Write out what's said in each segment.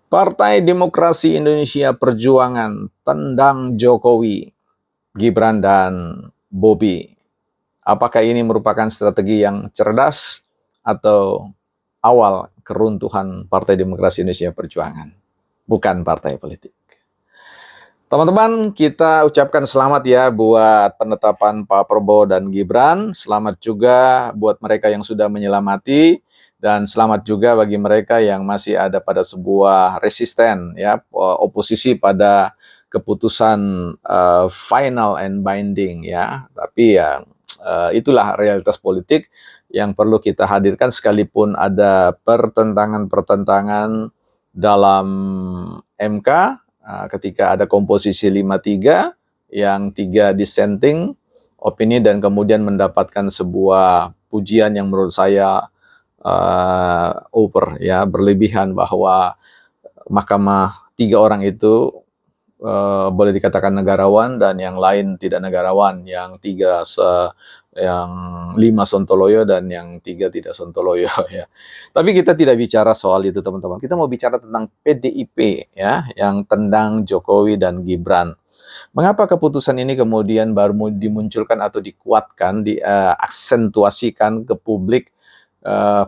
Partai Demokrasi Indonesia Perjuangan tendang Jokowi, Gibran dan Bobi. Apakah ini merupakan strategi yang cerdas atau awal keruntuhan Partai Demokrasi Indonesia Perjuangan? Bukan partai politik. Teman-teman, kita ucapkan selamat ya buat penetapan Pak Prabowo dan Gibran. Selamat juga buat mereka yang sudah menyelamati. Dan selamat juga bagi mereka yang masih ada pada sebuah resisten, ya, oposisi pada keputusan final and binding, ya. Tapi ya itulah realitas politik yang perlu kita hadirkan sekalipun ada pertentangan-pertentangan dalam MK ketika ada komposisi 5-3 yang 3 dissenting opini dan kemudian mendapatkan sebuah pujian yang menurut saya over, ya, berlebihan, bahwa mahkamah 3 orang itu boleh dikatakan negarawan dan yang lain tidak negarawan, yang 5 sontoloyo dan yang 3 tidak sontoloyo, ya. Tapi kita tidak bicara soal itu, teman-teman. Kita mau bicara tentang PDIP, ya, yang tendang Jokowi dan Gibran. Mengapa keputusan ini kemudian baru dimunculkan atau dikuatkan, diaksentuasikan ke publik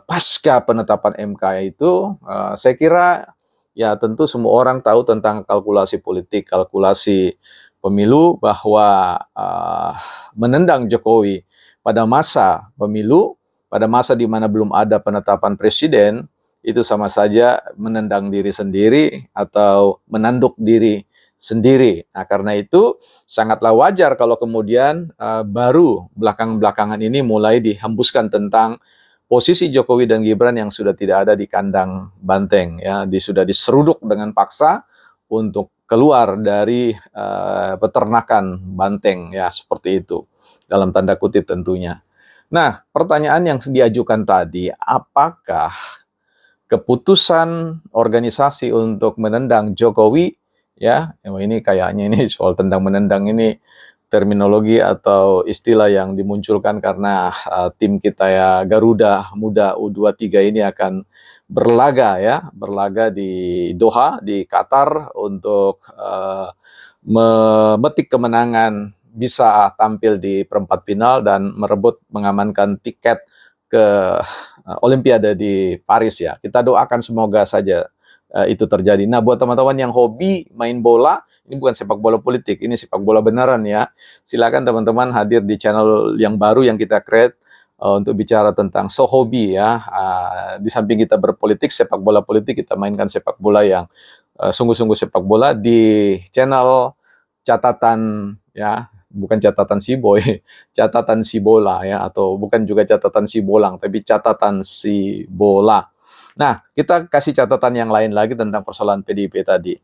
pasca penetapan MK itu? Saya kira ya tentu semua orang tahu tentang kalkulasi politik, kalkulasi pemilu, bahwa menendang Jokowi pada masa pemilu, pada masa di mana belum ada penetapan presiden, itu sama saja menendang diri sendiri atau menanduk diri sendiri. Nah, karena itu sangatlah wajar kalau kemudian baru belakangan ini mulai dihembuskan tentang posisi Jokowi dan Gibran yang sudah tidak ada di kandang banteng, ya, sudah diseruduk dengan paksa untuk keluar dari peternakan banteng, ya, seperti itu, dalam tanda kutip tentunya. Nah, pertanyaan yang diajukan tadi, apakah keputusan organisasi untuk menendang Jokowi, ya, ini kayaknya ini soal tendang menendang ini terminologi atau istilah yang dimunculkan karena tim kita ya, Garuda Muda U23 ini akan berlaga di Doha, di Qatar, untuk memetik kemenangan, bisa tampil di perempat final dan mengamankan tiket ke Olimpiade di Paris, ya. Kita doakan semoga saja itu terjadi. Nah, buat teman-teman yang hobi main bola, ini bukan sepak bola politik, ini sepak bola beneran, ya. Silakan teman-teman hadir di channel yang baru yang kita create untuk bicara tentang hobi, ya. Di samping kita berpolitik, sepak bola politik, kita mainkan sepak bola yang sungguh-sungguh sepak bola di channel catatan, ya, bukan catatan si boy, catatan si bola, ya, atau bukan juga catatan si bolang, tapi catatan si bola. Nah, kita kasih catatan yang lain lagi tentang persoalan PDIP tadi.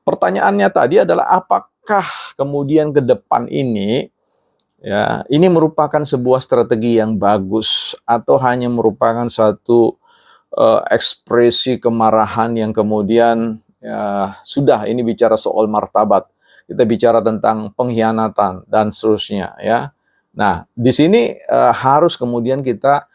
Pertanyaannya tadi adalah apakah kemudian ke depan ini, ya, ini merupakan sebuah strategi yang bagus atau hanya merupakan satu ekspresi kemarahan yang kemudian, ya, sudah, ini bicara soal martabat, kita bicara tentang pengkhianatan dan seterusnya, ya. Nah, di sini harus kemudian kita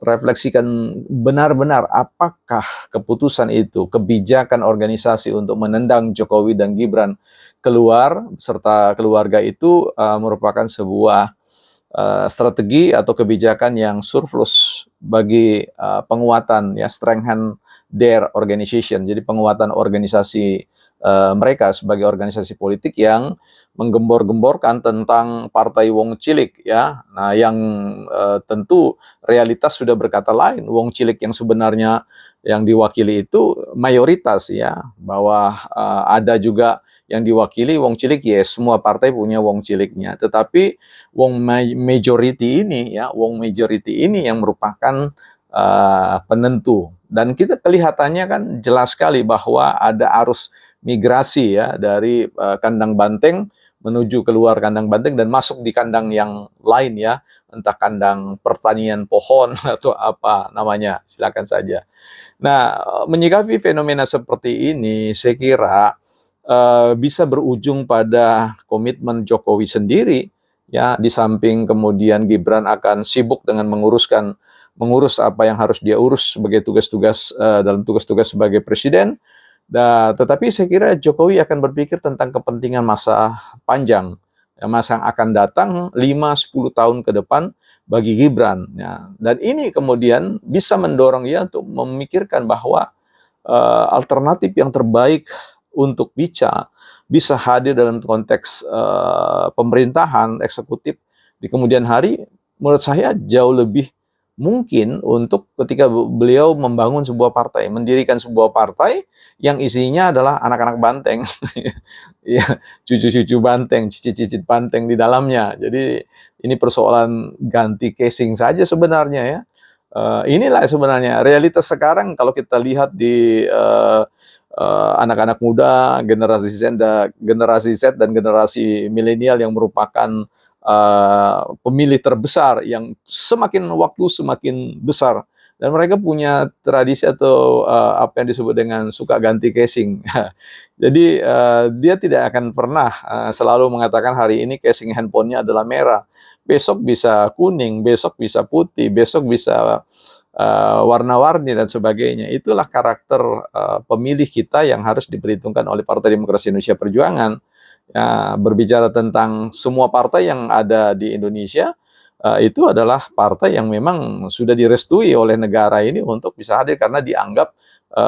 refleksikan benar-benar apakah keputusan itu, kebijakan organisasi untuk menendang Jokowi dan Gibran keluar serta keluarga itu merupakan sebuah strategi atau kebijakan yang surplus bagi penguatan, ya, strengthen their organization. Jadi penguatan organisasi mereka sebagai organisasi politik yang menggembor-gemborkan tentang partai Wong Cilik, ya. Nah, yang tentu realitas sudah berkata lain. Wong Cilik yang sebenarnya yang diwakili itu mayoritas, ya, bahwa ada juga yang diwakili Wong Cilik, ya, semua partai punya Wong Ciliknya. Tetapi Wong majority ini, ya, Wong majority ini yang merupakan penentu. Dan kita kelihatannya kan jelas sekali bahwa ada arus migrasi, ya, dari kandang banteng menuju keluar kandang banteng dan masuk di kandang yang lain, ya, entah kandang pertanian pohon atau apa namanya, silakan saja. Nah, menyikapi fenomena seperti ini, saya kira bisa berujung pada komitmen Jokowi sendiri, ya, di samping kemudian Gibran akan sibuk dengan mengurus apa yang harus dia urus sebagai tugas-tugas dalam tugas-tugas sebagai presiden, Tetapi saya kira Jokowi akan berpikir tentang kepentingan masa panjang, ya, masa yang akan datang 5-10 tahun ke depan bagi Gibran. Ya. Dan ini kemudian bisa mendorong dia untuk memikirkan bahwa alternatif yang terbaik untuk bisa hadir dalam konteks pemerintahan eksekutif di kemudian hari, menurut saya jauh lebih mungkin untuk ketika beliau membangun sebuah partai, mendirikan sebuah partai yang isinya adalah anak-anak banteng, ya, cucu-cucu banteng, cicit-cicit banteng di dalamnya. Jadi ini persoalan ganti casing saja sebenarnya ya. Inilah sebenarnya realitas sekarang kalau kita lihat di anak-anak muda, generasi Z dan generasi milenial yang merupakan pemilih terbesar yang semakin waktu semakin besar, dan mereka punya tradisi atau apa yang disebut dengan suka ganti casing. Jadi dia tidak akan pernah selalu mengatakan hari ini casing handphonenya adalah merah, besok bisa kuning, besok bisa putih, besok bisa warna-warni dan sebagainya. Itulah karakter pemilih kita yang harus diperhitungkan oleh Partai Demokrasi Indonesia Perjuangan. Ya, berbicara tentang semua partai yang ada di Indonesia, itu adalah partai yang memang sudah direstui oleh negara ini untuk bisa hadir karena dianggap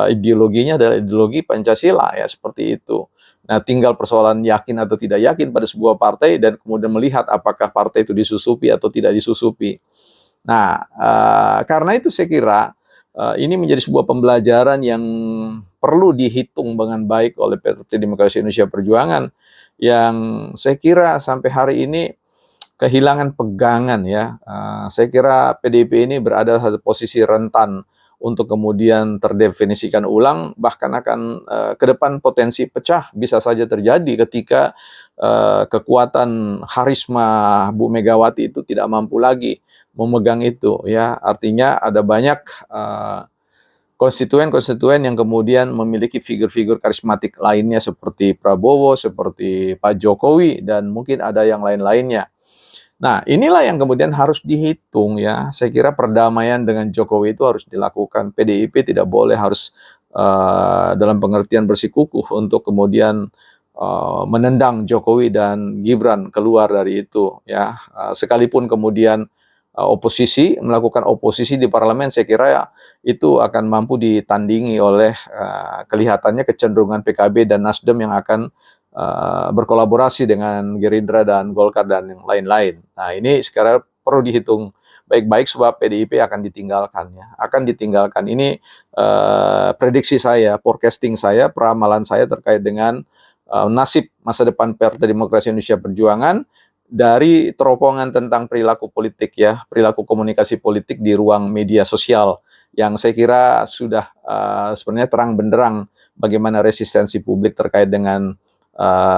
ideologinya adalah ideologi Pancasila, ya seperti itu. Nah, tinggal persoalan yakin atau tidak yakin pada sebuah partai dan kemudian melihat apakah partai itu disusupi atau tidak disusupi. Nah, karena itu saya kira ini menjadi sebuah pembelajaran yang perlu dihitung dengan baik oleh Partai Demokrasi Indonesia Perjuangan, yang saya kira sampai hari ini kehilangan pegangan ya. Saya kira PDIP ini berada pada posisi rentan untuk kemudian terdefinisikan ulang, bahkan akan ke depan potensi pecah bisa saja terjadi ketika kekuatan harisma Bu Megawati itu tidak mampu lagi memegang itu ya. Artinya ada banyak konstituen-konstituen yang kemudian memiliki figur-figur karismatik lainnya seperti Prabowo, seperti Pak Jokowi, dan mungkin ada yang lain-lainnya. Nah, inilah yang kemudian harus dihitung ya. Saya kira perdamaian dengan Jokowi itu harus dilakukan. PDIP tidak boleh harus dalam pengertian bersikukuh untuk kemudian menendang Jokowi dan Gibran keluar dari itu ya. Sekalipun kemudian oposisi melakukan oposisi di parlemen, saya kira ya, itu akan mampu ditandingi oleh kelihatannya kecenderungan PKB dan Nasdem yang akan berkolaborasi dengan Gerindra dan Golkar dan yang lain-lain. Nah, ini sekarang perlu dihitung baik-baik sebab PDIP akan ditinggalkan ya, akan ditinggalkan. Ini prediksi saya, forecasting saya, peramalan saya terkait dengan nasib masa depan Partai Demokrasi Indonesia Perjuangan dari teropongan tentang perilaku politik ya, perilaku komunikasi politik di ruang media sosial yang saya kira sudah sebenarnya terang benderang bagaimana resistensi publik terkait dengan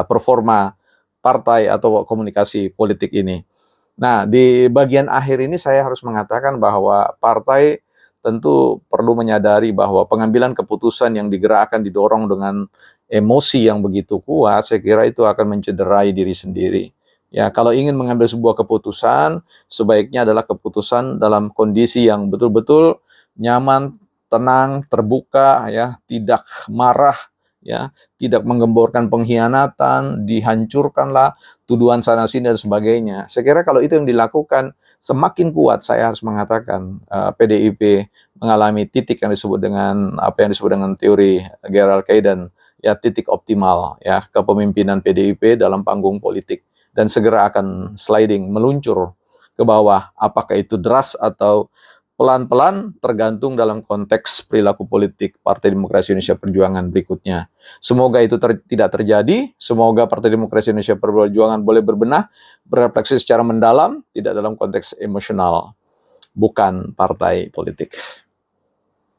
performa partai atau komunikasi politik ini. Nah, di bagian akhir ini saya harus mengatakan bahwa partai tentu perlu menyadari bahwa pengambilan keputusan yang digerakkan, didorong dengan emosi yang begitu kuat, saya kira itu akan mencederai diri sendiri. Ya, kalau ingin mengambil sebuah keputusan, sebaiknya adalah keputusan dalam kondisi yang betul-betul nyaman, tenang, terbuka, ya, tidak marah, ya, tidak menggemborkan pengkhianatan, dihancurkanlah tuduhan sana sini dan sebagainya. Saya kira kalau itu yang dilakukan, semakin kuat saya harus mengatakan PDIP mengalami titik yang disebut dengan apa yang disebut dengan teori Gerald Kayden, ya, titik optimal ya kepemimpinan PDIP dalam panggung politik, dan segera akan sliding, meluncur ke bawah. Apakah itu deras atau pelan-pelan tergantung dalam konteks perilaku politik Partai Demokrasi Indonesia Perjuangan berikutnya. Semoga itu tidak terjadi, semoga Partai Demokrasi Indonesia Perjuangan boleh berbenah, berefleksi secara mendalam, tidak dalam konteks emosional, bukan partai politik.